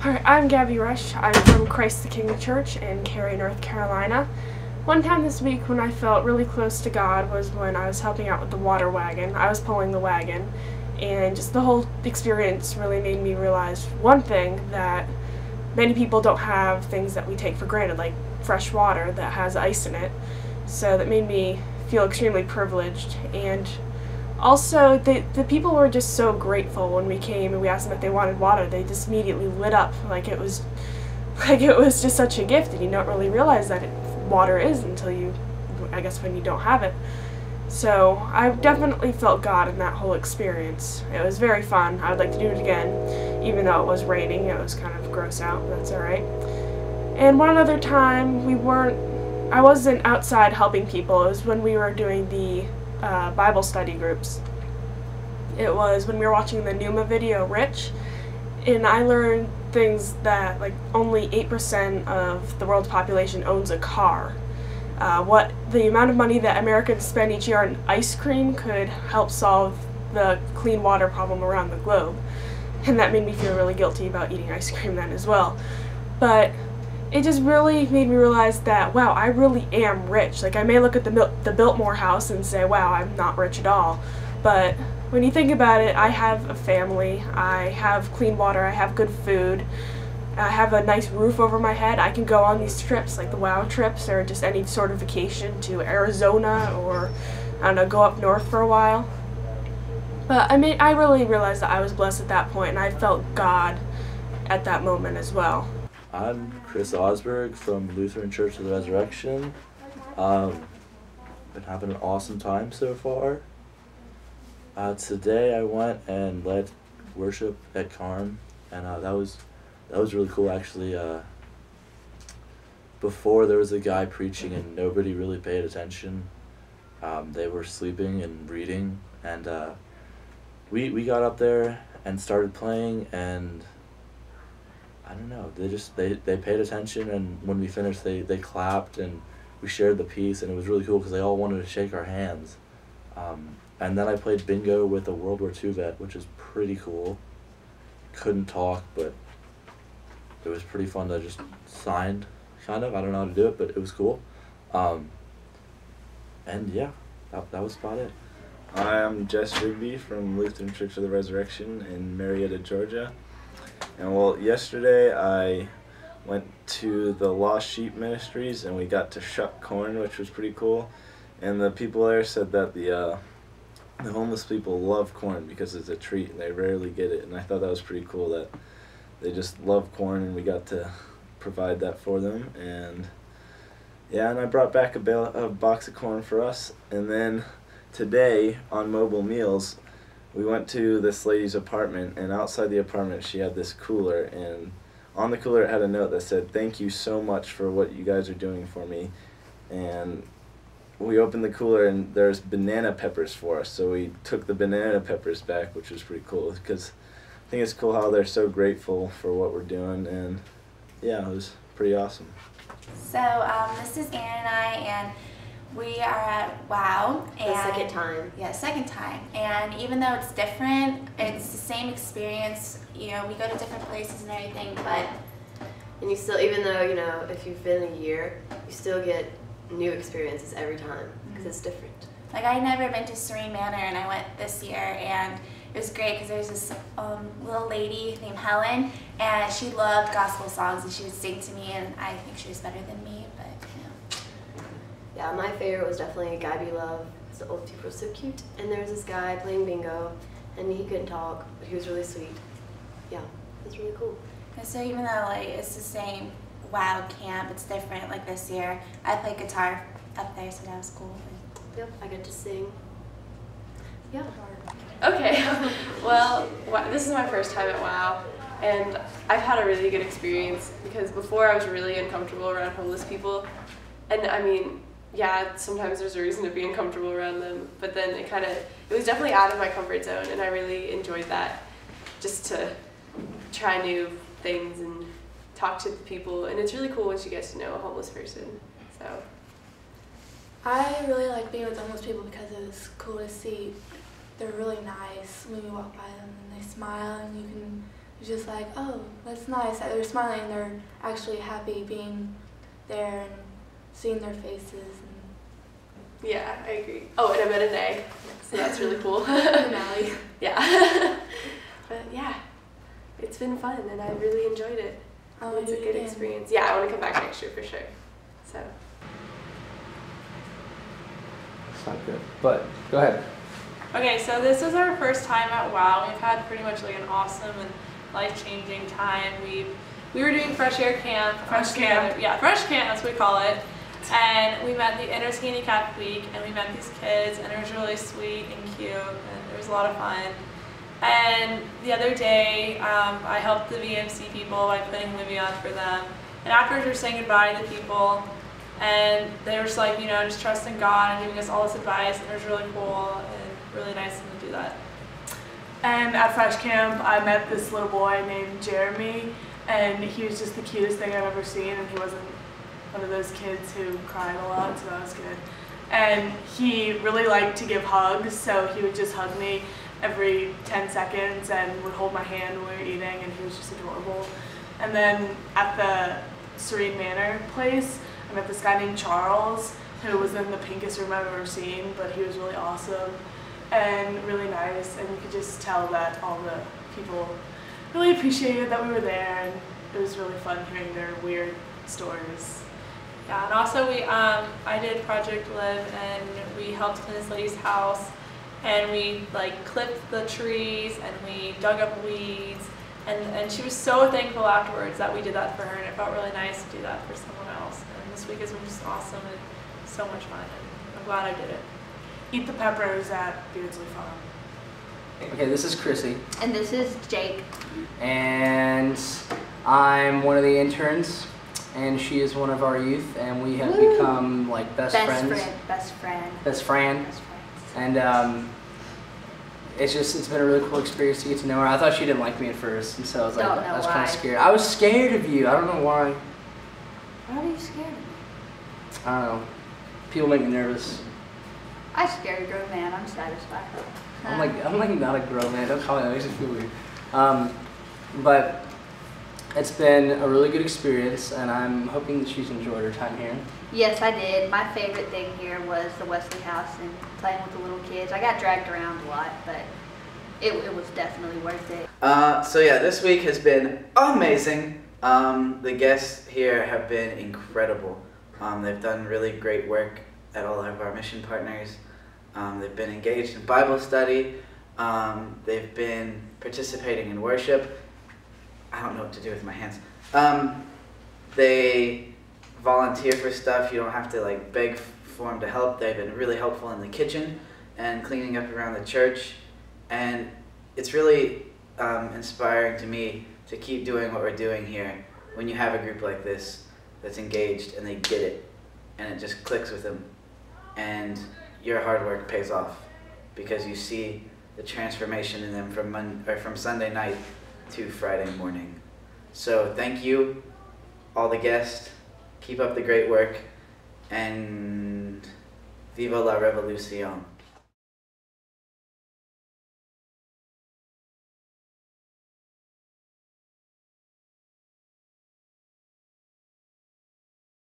Alright, I'm Gabby Rush. I'm from Christ the King Church in Cary, North Carolina. One time this week when I felt really close to God was when I was helping out with the water wagon. I was pulling the wagon, and just the whole experience really made me realize one thing, that many people don't have things that we take for granted, like fresh water that has ice in it. So that made me feel extremely privileged, and also the people were just so grateful when we came and we asked them if they wanted water. They just immediately lit up like it was just such a gift, and you don't really realize that water is until you, I guess, when you don't have it. So I definitely felt God in that whole experience. It was very fun. I would like to do it again, even though it was raining. It was kind of gross out, but that's alright. And one other time I wasn't outside helping people. It was when we were doing the Bible study groups. It was when we were watching the Numa video, Rich, and I learned things that like only 8% of the world's population owns a car. What the amount of money that Americans spend each year on ice cream could help solve the clean water problem around the globe. And that made me feel really guilty about eating ice cream then as well. But it just really made me realize that, wow, I really am rich. Like, I may look at the Biltmore house and say, wow, I'm not rich at all. But when you think about it, I have a family, I have clean water, I have good food, I have a nice roof over my head. I can go on these trips, like the WOW trips, or just any sort of vacation to Arizona, or, I don't know, go up north for a while. But I really realized that I was blessed at that point, and I felt God at that moment as well. I'm Chris Osberg from Lutheran Church of the Resurrection. Been having an awesome time so far. Today I went and led worship at Carm, and that was really cool actually. Before there was a guy preaching and nobody really paid attention. They were sleeping and reading, and we got up there and started playing, and I don't know, they paid attention, and when we finished they clapped and we shared the peace, and it was really cool because they all wanted to shake our hands. And then I played bingo with a World War II vet, which is pretty cool. Couldn't talk, but it was pretty fun to just sign, kind of. I don't know how to do it, but it was cool. And yeah, that was about it. Hi, I'm Jess Rigby from Lutheran Church of the Resurrection in Marietta, Georgia. And well, yesterday I went to the Lost Sheep Ministries and we got to shuck corn, which was pretty cool. And the people there said that the homeless people love corn because it's a treat and they rarely get it. And I thought that was pretty cool that they just love corn and we got to provide that for them. And yeah, and I brought back a box of corn for us. And then today on Mobile Meals, we went to this lady's apartment, and outside the apartment she had this cooler, and on the cooler it had a note that said, "Thank you so much for what you guys are doing for me." And we opened the cooler and there's banana peppers for us, so we took the banana peppers back, which was pretty cool because I think it's cool how they're so grateful for what we're doing, and yeah, it was pretty awesome. So this is Aaron and I, and we are at WOW. And the second time. Yeah, second time. And even though it's different, it's the same experience. You know, we go to different places and everything, but... And you still, even though, you know, if you've been a year, you still get new experiences every time, because it's different. Like, I'd never been to Serene Manor, and I went this year, and it was great because there's this little lady named Helen, and she loved gospel songs, and she would sing to me, and I think she was better than me, but, you know. Yeah, my favorite was definitely Gabby Love. The old people were so cute. And there was this guy playing bingo, and he couldn't talk, but he was really sweet. Yeah, it was really cool. And so even though, like, it's the same WOW camp, it's different. Like this year, I played guitar up there, so that was cool. Yep, I got to sing. Yeah. Okay, well, this is my first time at WOW, and I've had a really good experience because before I was really uncomfortable around homeless people, and I mean, yeah, sometimes there's a reason to be uncomfortable around them, but then it was definitely out of my comfort zone, and I really enjoyed that, just to try new things and talk to people, and it's really cool once you get to know a homeless person, so. I really like being with homeless people because it was cool to see. They're really nice when you walk by them, and they smile, and you can it's just like, oh, that's nice that they're smiling and they're actually happy being there and seeing their faces. And Yeah, I agree. Oh, and I met an A, so that's really cool. finale. Yeah. But yeah, it's been fun and I really enjoyed it. Oh, It's a good experience. Yeah, I want to come back next year for sure. So. It's not good, but go ahead. Okay, so this is our first time at WOW. We've had pretty much like an awesome and life-changing time. We were doing Fresh Air Camp. Fresh Camp. Yeah, Fresh Camp, that's what we call it. And we met the Inner Handicap Week, and we met these kids, and it was really sweet and cute, and it was a lot of fun. And the other day, I helped the VMC people by putting a movie on for them. And afterwards, we were saying goodbye to the people, and they were just like, you know, just trusting God and giving us all this advice, and it was really cool and really nice of them to do that. And at Fresh Camp, I met this little boy named Jeremy, and he was just the cutest thing I've ever seen, and he wasn't one of those kids who cried a lot, so that was good. And he really liked to give hugs, so he would just hug me every 10 seconds and would hold my hand when we were eating, and he was just adorable. And then at the Serene Manor place, I met this guy named Charles, who was in the pinkest room I've ever seen, but he was really awesome and really nice, and you could just tell that all the people really appreciated that we were there, and it was really fun hearing their weird stories. Yeah, and also I did Project Live, and we helped clean this lady's house, and we like clipped the trees, and we dug up weeds, and she was so thankful afterwards that we did that for her, and it felt really nice to do that for someone else. And this week has been just awesome and so much fun, and I'm glad I did it. Eat the peppers at Beardsley Farm. Okay, this is Chrissy, And this is Jake. and I'm one of the interns, and she is one of our youth, and we have become like best friends. Best friend. Best friend. And it's been a really cool experience to get to know her. I thought she didn't like me at first, and so I was like, Don't know I was kind why. of scared. I was scared of you. I don't know why. Why are you scared of me? I don't know. People make me nervous. I scared a grown man. I'm satisfied. I'm like not a grown man. Don't call me that. It makes me feel weird. But it's been a really good experience, and I'm hoping that she's enjoyed her time here. Yes, I did. My favorite thing here was the Wesley House and playing with the little kids. I got dragged around a lot, but it was definitely worth it. So yeah, this week has been amazing. The guests here have been incredible. They've done really great work at all of our mission partners. They've been engaged in Bible study. They've been participating in worship. I don't know what to do with my hands. They volunteer for stuff. You don't have to like beg for them to help. They've been really helpful in the kitchen and cleaning up around the church. And it's really inspiring to me to keep doing what we're doing here when you have a group like this that's engaged and they get it and it just clicks with them. And your hard work pays off because you see the transformation in them from Sunday night to Friday morning. So thank you, all the guests. Keep up the great work, and viva la revolución.